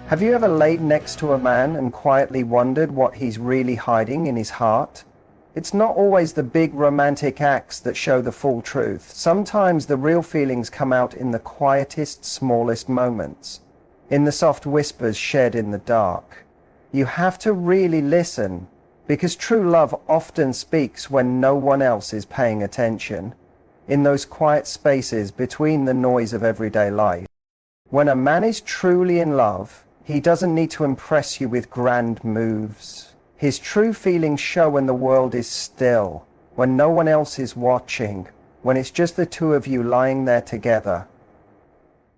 Have you ever laid next to a man and quietly wondered what he's really hiding in his heart? It's not always the big romantic acts that show the full truth. Sometimes the real feelings come out in the quietest, smallest moments, in the soft whispers shared in the dark. You have to really listen, because true love often speaks when no one else is paying attention, in those quiet spaces between the noise of everyday life. When a man is truly in love, he doesn't need to impress you with grand moves. His true feelings show when the world is still, when no one else is watching, when it's just the two of you lying there together.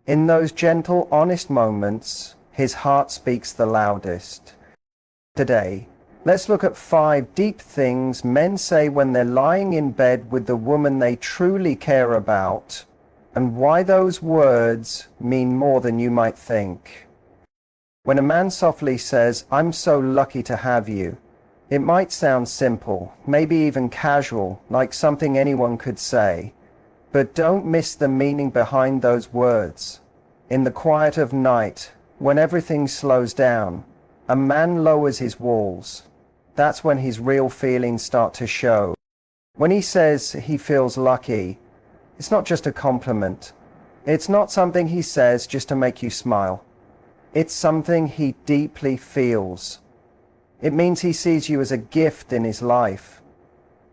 In those gentle, honest moments, his heart speaks the loudest. Today, let's look at 5 deep things men say when they're lying in bed with the woman they truly care about, and why those words mean more than you might think. When a man softly says, "I'm so lucky to have you," it might sound simple, maybe even casual, like something anyone could say. But don't miss the meaning behind those words. In the quiet of night, when everything slows down, a man lowers his walls. That's when his real feelings start to show. When he says he feels lucky, it's not just a compliment. It's not something he says just to make you smile. It's something he deeply feels. It means he sees you as a gift in his life,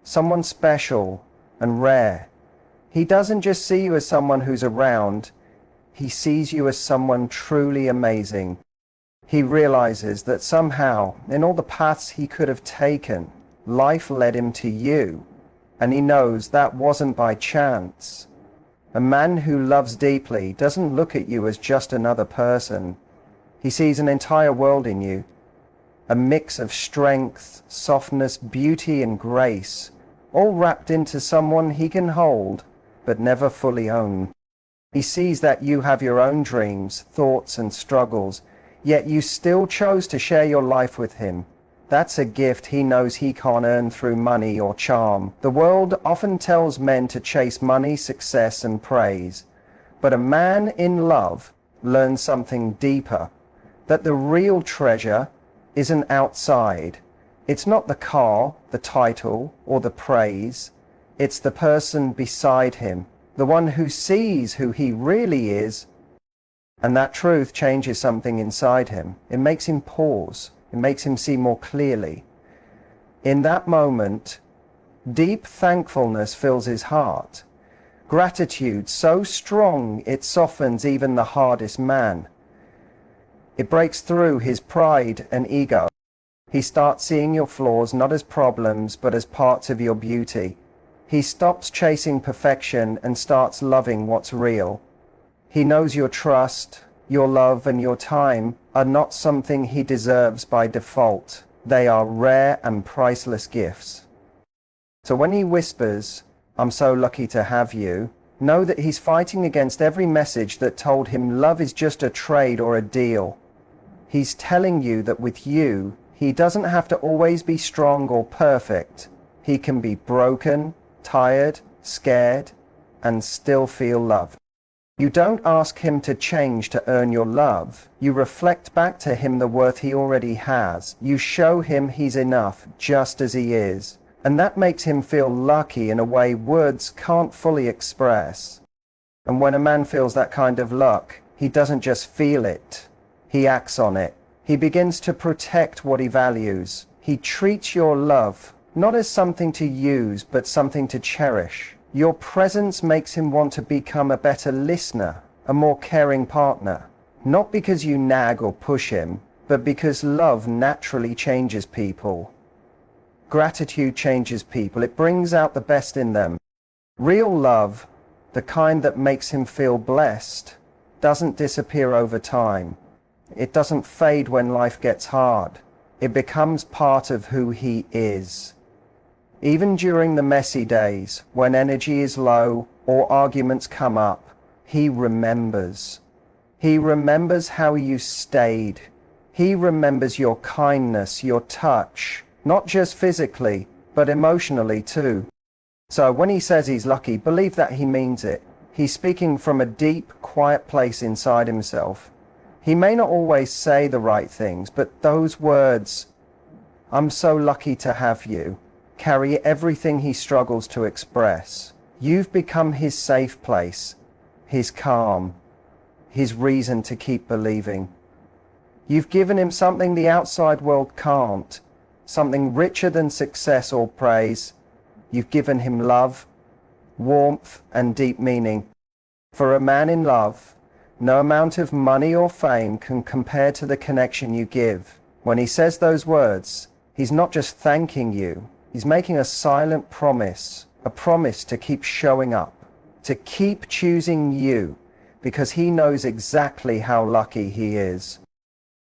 someone special and rare. He doesn't just see you as someone who's around, he sees you as someone truly amazing. He realizes that somehow, in all the paths he could have taken, life led him to you, and he knows that wasn't by chance. A man who loves deeply doesn't look at you as just another person. He sees an entire world in you, a mix of strength, softness, beauty, and grace, all wrapped into someone he can hold, but never fully own. He sees that you have your own dreams, thoughts, and struggles, yet you still chose to share your life with him. That's a gift he knows he can't earn through money or charm. The world often tells men to chase money, success, and praise, but a man in love learns something deeper. That the real treasure isn't outside. It's not the car, the title, or the praise. It's the person beside him, the one who sees who he really is. And that truth changes something inside him. It makes him pause. It makes him see more clearly. In that moment, deep thankfulness fills his heart. Gratitude so strong it softens even the hardest man. It breaks through his pride and ego. He starts seeing your flaws not as problems, but as parts of your beauty. He stops chasing perfection and starts loving what's real. He knows your trust, your love, and your time are not something he deserves by default. They are rare and priceless gifts. So when he whispers, "I'm so lucky to have you," know that he's fighting against every message that told him love is just a trade or a deal. He's telling you that with you, he doesn't have to always be strong or perfect. He can be broken, tired, scared, and still feel loved. You don't ask him to change to earn your love. You reflect back to him the worth he already has. You show him he's enough just as he is. And that makes him feel lucky in a way words can't fully express. And when a man feels that kind of luck, he doesn't just feel it. He acts on it. He begins to protect what he values. He treats your love not as something to use, but something to cherish. Your presence makes him want to become a better listener, a more caring partner. Not because you nag or push him, but because love naturally changes people. Gratitude changes people. It brings out the best in them. Real love, the kind that makes him feel blessed, doesn't disappear over time. It doesn't fade when life gets hard. It becomes part of who he is. Even during the messy days, when energy is low or arguments come up, he remembers. He remembers how you stayed. He remembers your kindness, your touch, not just physically, but emotionally too. So when he says he's lucky, believe that he means it. He's speaking from a deep, quiet place inside himself. He may not always say the right things, but those words, "I'm so lucky to have you," carry everything he struggles to express. You've become his safe place, his calm, his reason to keep believing. You've given him something the outside world can't, something richer than success or praise. You've given him love, warmth, and deep meaning. For a man in love, no amount of money or fame can compare to the connection you give. When he says those words, he's not just thanking you, he's making a silent promise, a promise to keep showing up, to keep choosing you, because he knows exactly how lucky he is.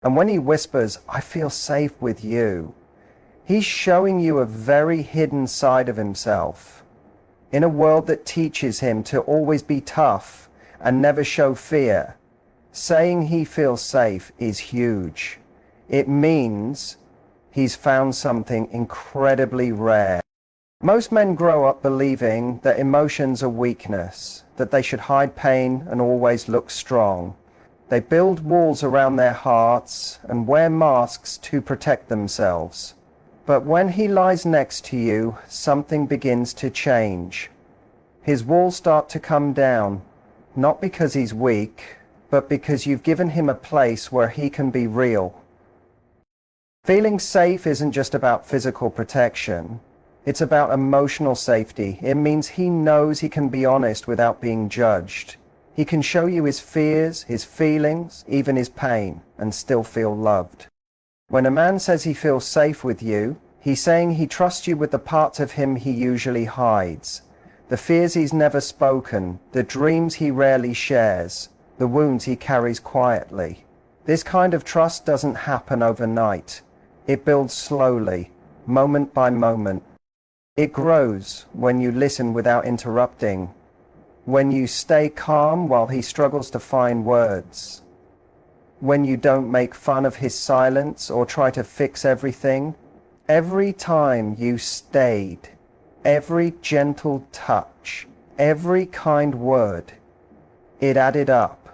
And when he whispers, "I feel safe with you," he's showing you a very hidden side of himself. In a world that teaches him to always be tough and never show fear, saying he feels safe is huge. It means he's found something incredibly rare. Most men grow up believing that emotions are weakness, that they should hide pain and always look strong. They build walls around their hearts and wear masks to protect themselves. But when he lies next to you, something begins to change. His walls start to come down, not because he's weak, but because you've given him a place where he can be real. Feeling safe isn't just about physical protection. It's about emotional safety. It means he knows he can be honest without being judged. He can show you his fears, his feelings, even his pain, and still feel loved. When a man says he feels safe with you, he's saying he trusts you with the parts of him he usually hides, the fears he's never spoken, the dreams he rarely shares, the wounds he carries quietly. This kind of trust doesn't happen overnight. It builds slowly, moment by moment. It grows when you listen without interrupting, when you stay calm while he struggles to find words, when you don't make fun of his silence or try to fix everything. Every time you stayed, every gentle touch, every kind word, it added up.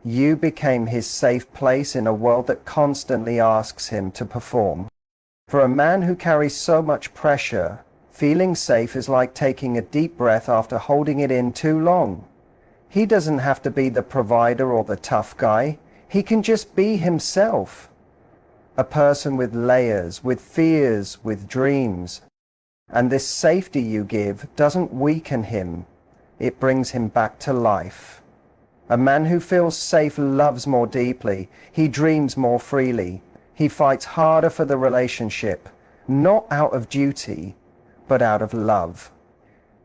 You became his safe place in a world that constantly asks him to perform. For a man who carries so much pressure, feeling safe is like taking a deep breath after holding it in too long. He doesn't have to be the provider or the tough guy. He can just be himself. A person with layers, with fears, with dreams. And this safety you give doesn't weaken him. It brings him back to life. A man who feels safe loves more deeply. He dreams more freely. He fights harder for the relationship, not out of duty, but out of love.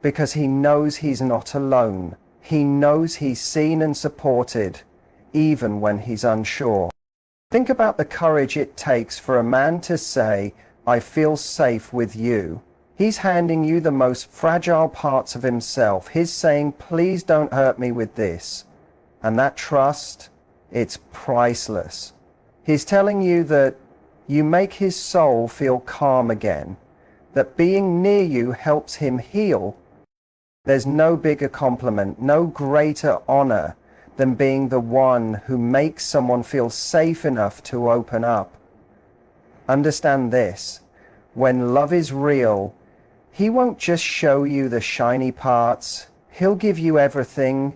Because he knows he's not alone. He knows he's seen and supported, even when he's unsure. Think about the courage it takes for a man to say, "I feel safe with you." He's handing you the most fragile parts of himself. He's saying, "Please don't hurt me with this." And that trust, it's priceless. He's telling you that you make his soul feel calm again, that being near you helps him heal. There's no bigger compliment, no greater honor than being the one who makes someone feel safe enough to open up. Understand this, when love is real, he won't just show you the shiny parts, he'll give you everything,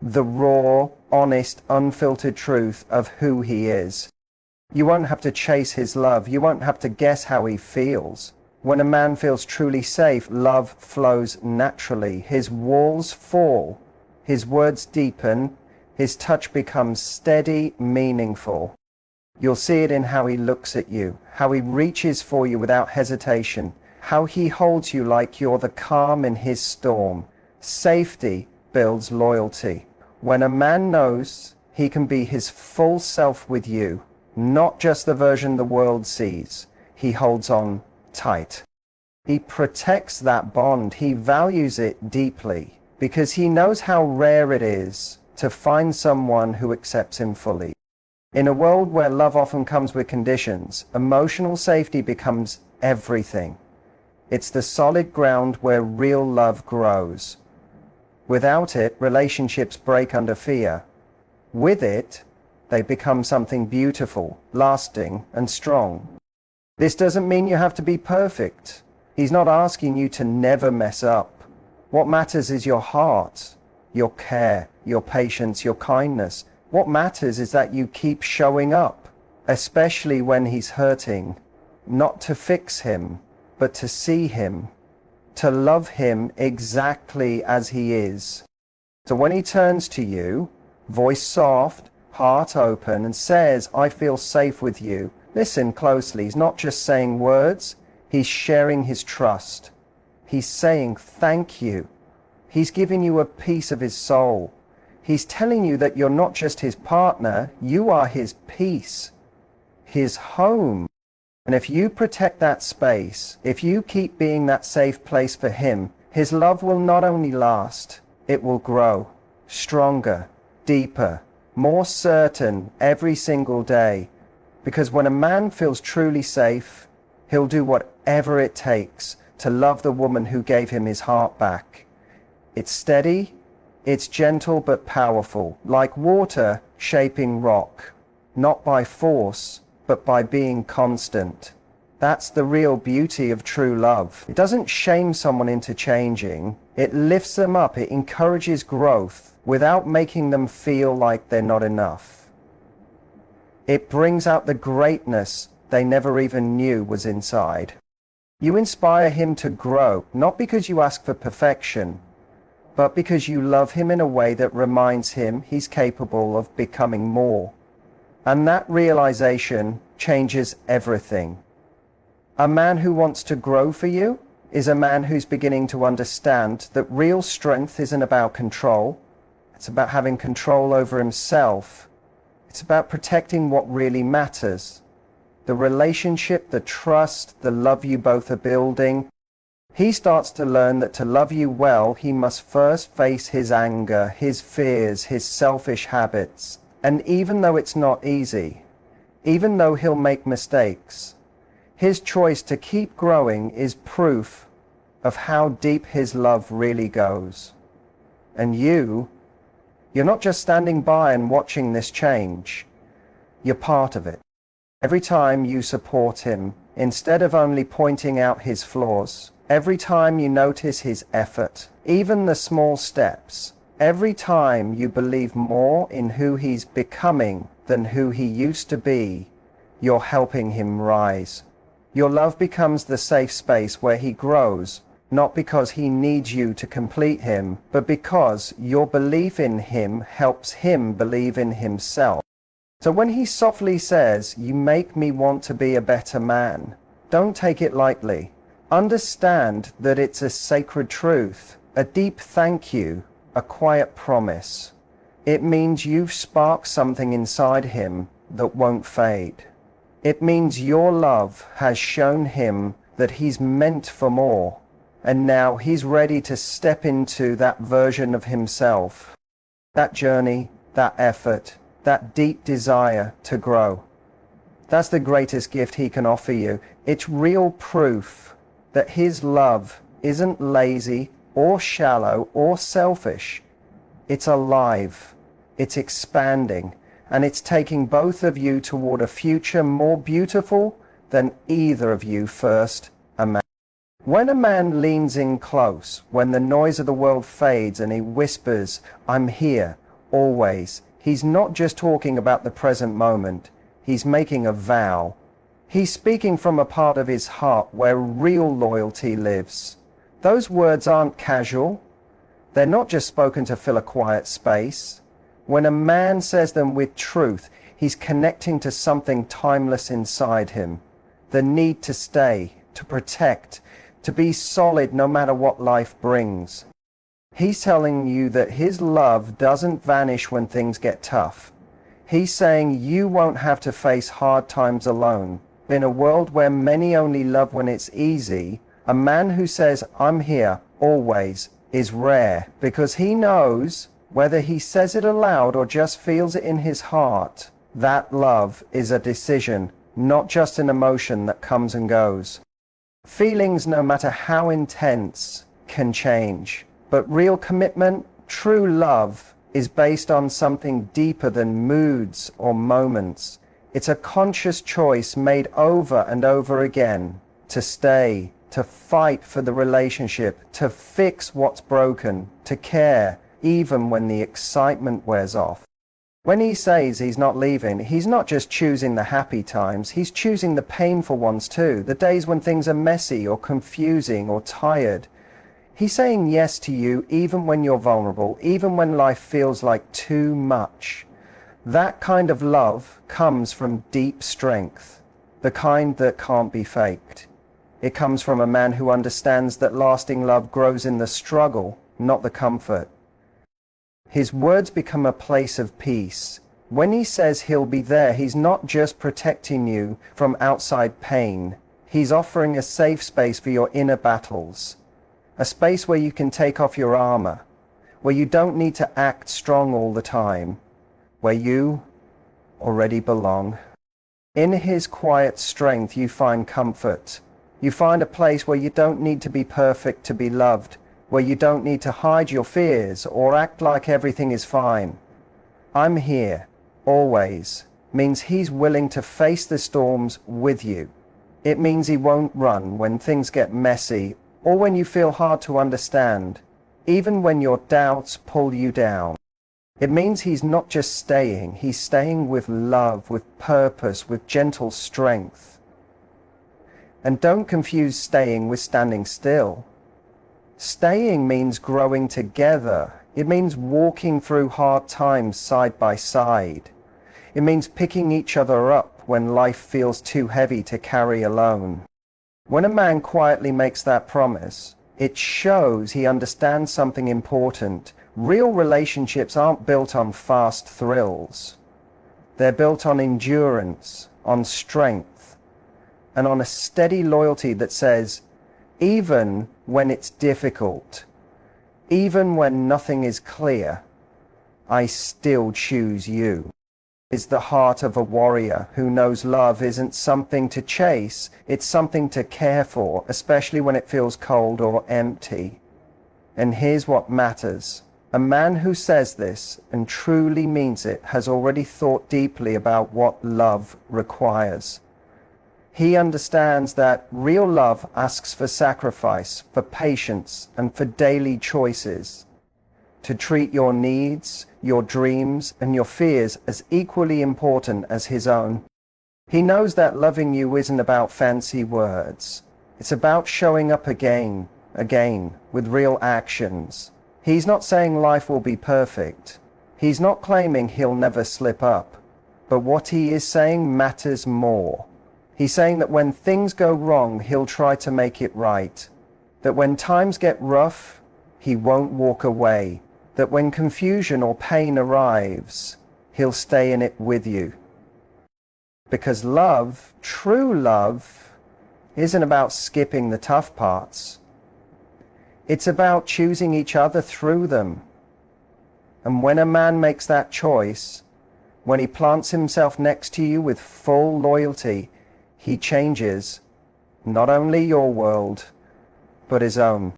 the raw, honest, unfiltered truth of who he is. You won't have to chase his love, you won't have to guess how he feels. When a man feels truly safe, love flows naturally. His walls fall, his words deepen, his touch becomes steady, meaningful. You'll see it in how he looks at you, how he reaches for you without hesitation, how he holds you like you're the calm in his storm. Safety builds loyalty. When a man knows he can be his full self with you, not just the version the world sees, he holds on tight. He protects that bond. He values it deeply because he knows how rare it is to find someone who accepts him fully. In a world where love often comes with conditions, emotional safety becomes everything. It's the solid ground where real love grows. Without it, relationships break under fear. With it, they become something beautiful, lasting, and strong. This doesn't mean you have to be perfect. He's not asking you to never mess up. What matters is your heart, your care, your patience, your kindness. What matters is that you keep showing up, especially when he's hurting, not to fix him, but to see him, to love him exactly as he is. So when he turns to you, voice soft, heart open, and says, I feel safe with you, listen closely. He's not just saying words, he's sharing his trust. He's saying thank you. He's giving you a piece of his soul. He's telling you that you're not just his partner, you are his peace, his home. And if you protect that space, if you keep being that safe place for him, his love will not only last, it will grow, stronger, deeper, more certain every single day. Because when a man feels truly safe, he'll do whatever it takes to love the woman who gave him his heart back. It's steady, it's gentle but powerful, like water shaping rock, not by force, but by being constant. That's the real beauty of true love. It doesn't shame someone into changing. It lifts them up. It encourages growth without making them feel like they're not enough. It brings out the greatness they never even knew was inside. You inspire him to grow, not because you ask for perfection, but because you love him in a way that reminds him he's capable of becoming more. And that realization changes everything. A man who wants to grow for you is a man who's beginning to understand that real strength isn't about control. It's about having control over himself. It's about protecting what really matters. The relationship, the trust, the love you both are building. He starts to learn that to love you well, he must first face his anger, his fears, his selfish habits. And even though it's not easy, even though he'll make mistakes, his choice to keep growing is proof of how deep his love really goes. And you're not just standing by and watching this change, you're part of it. Every time you support him, instead of only pointing out his flaws, every time you notice his effort, even the small steps, every time you believe more in who he's becoming than who he used to be, you're helping him rise. Your love becomes the safe space where he grows, not because he needs you to complete him, but because your belief in him helps him believe in himself. So when he softly says, "You make me want to be a better man," don't take it lightly. Understand that it's a sacred truth, a deep thank you, a quiet promise. It means you've sparked something inside him that won't fade. It means your love has shown him that he's meant for more, and now he's ready to step into that version of himself, that journey, that effort, that deep desire to grow. That's the greatest gift he can offer you. It's real proof that his love isn't lazy or shallow or selfish. It's alive, it's expanding, and it's taking both of you toward a future more beautiful than either of you first imagined. When a man leans in close, when the noise of the world fades and he whispers, "I'm here, always," he's not just talking about the present moment, he's making a vow. He's speaking from a part of his heart where real loyalty lives. Those words aren't casual. They're not just spoken to fill a quiet space. When a man says them with truth, he's connecting to something timeless inside him. The need to stay, to protect, to be solid no matter what life brings. He's telling you that his love doesn't vanish when things get tough. He's saying you won't have to face hard times alone. In a world where many only love when it's easy, a man who says, "I'm here, always," is rare, because he knows, whether he says it aloud or just feels it in his heart, that love is a decision, not just an emotion that comes and goes. Feelings, no matter how intense, can change, but real commitment, true love, is based on something deeper than moods or moments. It's a conscious choice made over and over again to stay, to fight for the relationship, to fix what's broken, to care, even when the excitement wears off. When he says he's not leaving, he's not just choosing the happy times, he's choosing the painful ones too, the days when things are messy or confusing or tired. He's saying yes to you even when you're vulnerable, even when life feels like too much. That kind of love comes from deep strength, the kind that can't be faked. It comes from a man who understands that lasting love grows in the struggle, not the comfort. His words become a place of peace. When he says he'll be there, he's not just protecting you from outside pain. He's offering a safe space for your inner battles. A space where you can take off your armor, where you don't need to act strong all the time, where you already belong. In his quiet strength you find comfort. You find a place where you don't need to be perfect to be loved, where you don't need to hide your fears or act like everything is fine. I'm here, always, means he's willing to face the storms with you. It means he won't run when things get messy or when you feel hard to understand, even when your doubts pull you down. It means he's not just staying, he's staying with love, with purpose, with gentle strength. And don't confuse staying with standing still. Staying means growing together. It means walking through hard times side by side. It means picking each other up when life feels too heavy to carry alone. When a man quietly makes that promise, it shows he understands something important. Real relationships aren't built on fast thrills. They're built on endurance, on strength, and on a steady loyalty that says, even when it's difficult, even when nothing is clear, I still choose you. It's the heart of a warrior who knows love isn't something to chase, it's something to care for, especially when it feels cold or empty. And here's what matters. A man who says this and truly means it has already thought deeply about what love requires. He understands that real love asks for sacrifice, for patience, and for daily choices. To treat your needs, your dreams, and your fears as equally important as his own. He knows that loving you isn't about fancy words. It's about showing up again, with real actions. He's not saying life will be perfect. He's not claiming he'll never slip up. But what he is saying matters more. He's saying that when things go wrong, he'll try to make it right. That when times get rough, he won't walk away. That when confusion or pain arrives, he'll stay in it with you. Because love, true love, isn't about skipping the tough parts. It's about choosing each other through them. And when a man makes that choice, when he plants himself next to you with full loyalty, he changes not only your world, but his own.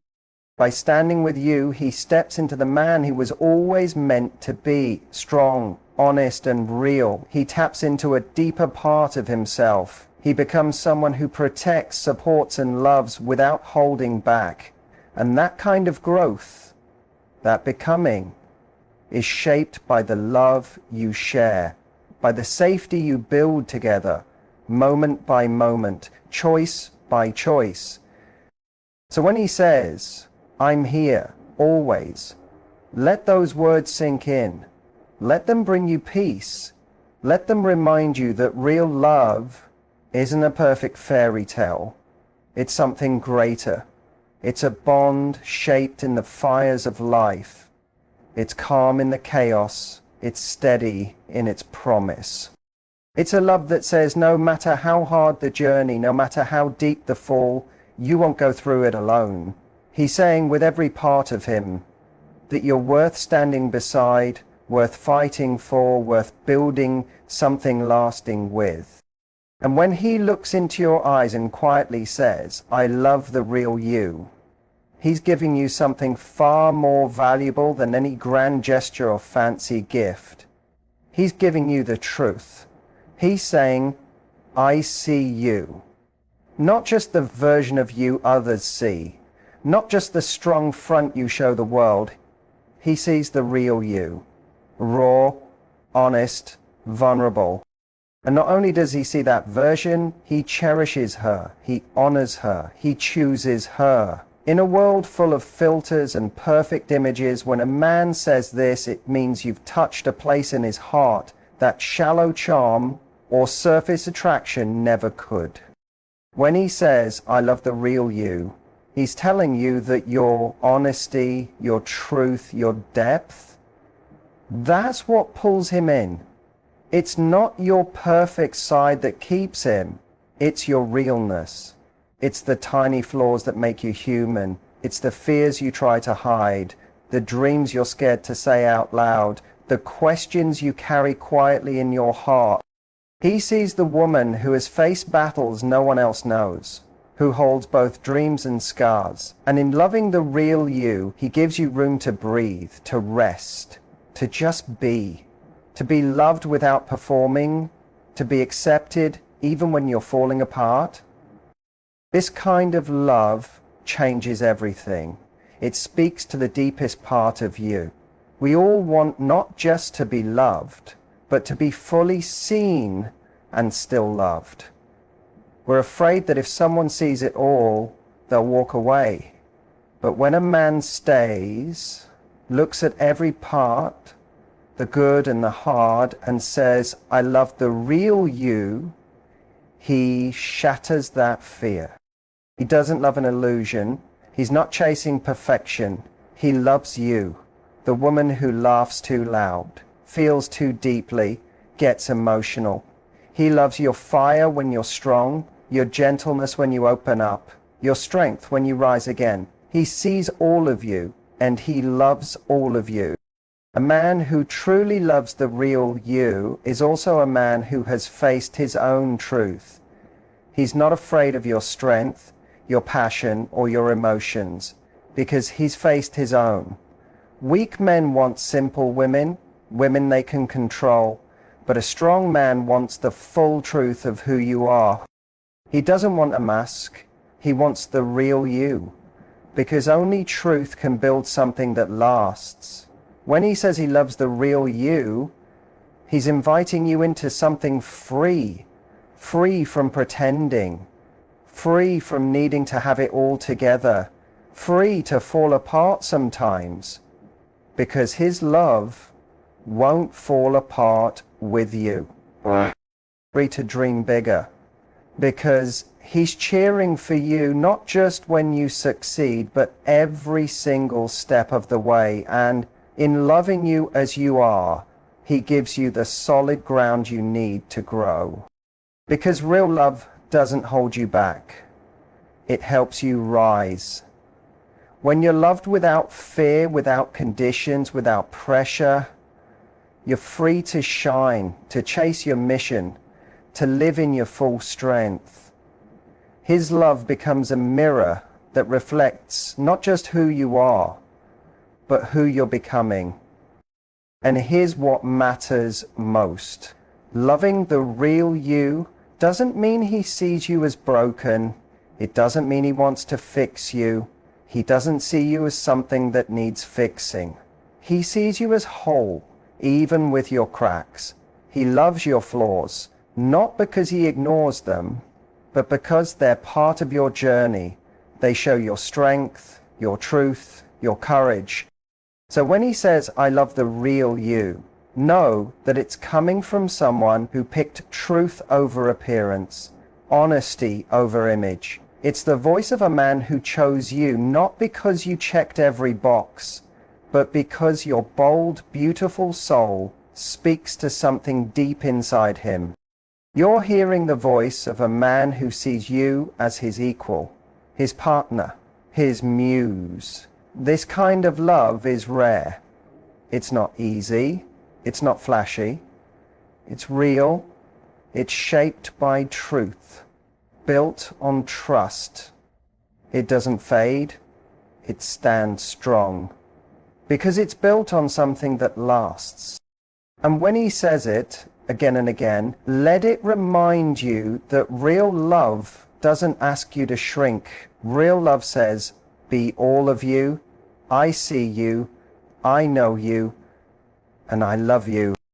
By standing with you, he steps into the man he was always meant to be, strong, honest, and real. He taps into a deeper part of himself. He becomes someone who protects, supports, and loves without holding back. And that kind of growth, that becoming, is shaped by the love you share, by the safety you build together, moment by moment, choice by choice. So when he says, I'm here, always, let those words sink in. Let them bring you peace. Let them remind you that real love isn't a perfect fairy tale. It's something greater. It's a bond shaped in the fires of life. It's calm in the chaos. It's steady in its promise. It's a love that says no matter how hard the journey, no matter how deep the fall, you won't go through it alone. He's saying with every part of him that you're worth standing beside, worth fighting for, worth building something lasting with. And when he looks into your eyes and quietly says, I love the real you, He's giving you something far more valuable than any grand gesture or fancy gift. He's giving you the truth. He's saying, I see you. Not just the version of you others see. Not just the strong front you show the world. He sees the real you. Raw, honest, vulnerable. And not only does he see that version, he cherishes her, he honors her, he chooses her. In a world full of filters and perfect images, when a man says this, it means you've touched a place in his heart that shallow charm or surface attraction never could. When he says, I love the real you, he's telling you that your honesty, your truth, your depth, that's what pulls him in. It's not your perfect side that keeps him. It's your realness. It's the tiny flaws that make you human. It's the fears you try to hide, the dreams you're scared to say out loud, the questions you carry quietly in your heart. He sees the woman who has faced battles no one else knows, who holds both dreams and scars. And in loving the real you, he gives you room to breathe, to rest, to just be. To be loved without performing, to be accepted even when you're falling apart. This kind of love changes everything. It speaks to the deepest part of you. We all want not just to be loved, but to be fully seen and still loved. We're afraid that if someone sees it all, they'll walk away. But when a man stays, looks at every part, the good and the hard, and says, I love the real you, he shatters that fear. He doesn't love an illusion. He's not chasing perfection. He loves you, the woman who laughs too loud, feels too deeply, gets emotional. He loves your fire when you're strong, your gentleness when you open up, your strength when you rise again. He sees all of you, and he loves all of you. A man who truly loves the real you is also a man who has faced his own truth. He's not afraid of your strength, your passion, or your emotions, because he's faced his own. Weak men want simple women, women they can control, but a strong man wants the full truth of who you are. He doesn't want a mask, he wants the real you, because only truth can build something that lasts. When he says he loves the real you, he's inviting you into something free, free from pretending, free from needing to have it all together, free to fall apart sometimes, because his love won't fall apart with you. Free to dream bigger, because he's cheering for you not just when you succeed, but every single step of the way. And in loving you as you are, he gives you the solid ground you need to grow. Because real love doesn't hold you back. It helps you rise. When you're loved without fear, without conditions, without pressure, you're free to shine, to chase your mission, to live in your full strength. His love becomes a mirror that reflects not just who you are, but who you're becoming. And here's what matters most. Loving the real you doesn't mean he sees you as broken. It doesn't mean he wants to fix you. He doesn't see you as something that needs fixing. He sees you as whole, even with your cracks. He loves your flaws, not because he ignores them, but because they're part of your journey. They show your strength, your truth, your courage. So when he says, I love the real you, know that it's coming from someone who picked truth over appearance, honesty over image. It's the voice of a man who chose you not because you checked every box, but because your bold, beautiful soul speaks to something deep inside him. You're hearing the voice of a man who sees you as his equal, his partner, his muse. This kind of love is rare. It's not easy. It's not flashy. It's real. It's shaped by truth, built on trust. It doesn't fade. it stands strong. Because it's built on something that lasts. And when he says it again and again, let it remind you that real love doesn't ask you to shrink. Real love says, be all of you, I see you, I know you, and I love you.